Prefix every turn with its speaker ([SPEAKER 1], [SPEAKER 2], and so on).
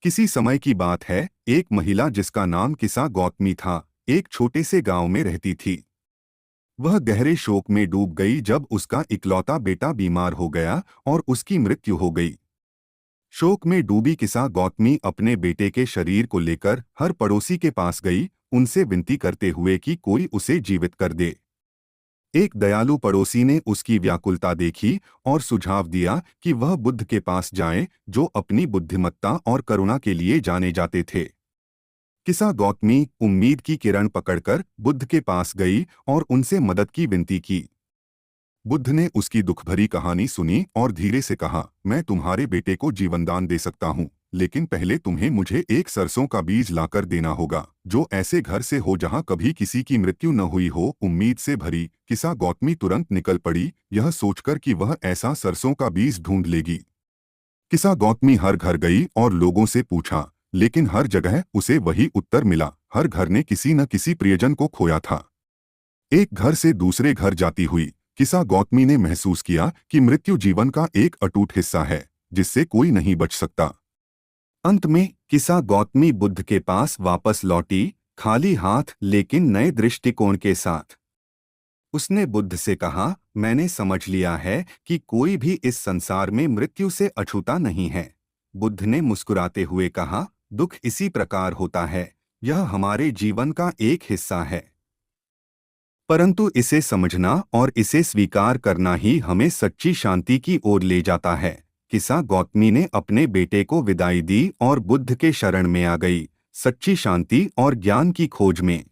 [SPEAKER 1] किसी समय की बात है, एक महिला जिसका नाम किसा गौतमी था, एक छोटे से गांव में रहती थी। वह गहरे शोक में डूब गई जब उसका इकलौता बेटा बीमार हो गया और उसकी मृत्यु हो गई। शोक में डूबी किसा गौतमी अपने बेटे के शरीर को लेकर हर पड़ोसी के पास गई, उनसे विनती करते हुए कि कोई उसे जीवित कर दे। एक दयालु पड़ोसी ने उसकी व्याकुलता देखी और सुझाव दिया कि वह बुद्ध के पास जाएं, जो अपनी बुद्धिमत्ता और करुणा के लिए जाने जाते थे। किसा गौतमी उम्मीद की किरण पकड़कर बुद्ध के पास गई और उनसे मदद की विनती की। बुद्ध ने उसकी दुखभरी कहानी सुनी और धीरे से कहा, मैं तुम्हारे बेटे को जीवनदान दे सकता हूँ, लेकिन पहले तुम्हें मुझे एक सरसों का बीज लाकर देना होगा, जो ऐसे घर से हो जहाँ कभी किसी की मृत्यु न हुई हो। उम्मीद से भरी किसा गौतमी तुरंत निकल पड़ी, यह सोचकर कि वह ऐसा सरसों का बीज ढूंढ लेगी। किसा गौतमी हर घर गई और लोगों से पूछा, लेकिन हर जगह उसे वही उत्तर मिला, हर घर ने किसी न किसी प्रियजन को खोया था। एक घर से दूसरे घर जाती हुई किसा गौतमी ने महसूस किया कि मृत्यु जीवन का एक अटूट हिस्सा है, जिससे कोई नहीं बच सकता। अंत में किसा गौतमी बुद्ध के पास वापस लौटी, खाली हाथ लेकिन नए दृष्टिकोण के साथ। उसने बुद्ध से कहा, मैंने समझ लिया है कि कोई भी इस संसार में मृत्यु से अछूता नहीं है। बुद्ध ने मुस्कुराते हुए कहा, दुख इसी प्रकार होता है, यह हमारे जीवन का एक हिस्सा है, परंतु इसे समझना और इसे स्वीकार करना ही हमें सच्ची शांति की ओर ले जाता है। किसा गौतमी ने अपने बेटे को विदाई दी और बुद्ध के शरण में आ गई, सच्ची शांति और ज्ञान की खोज में।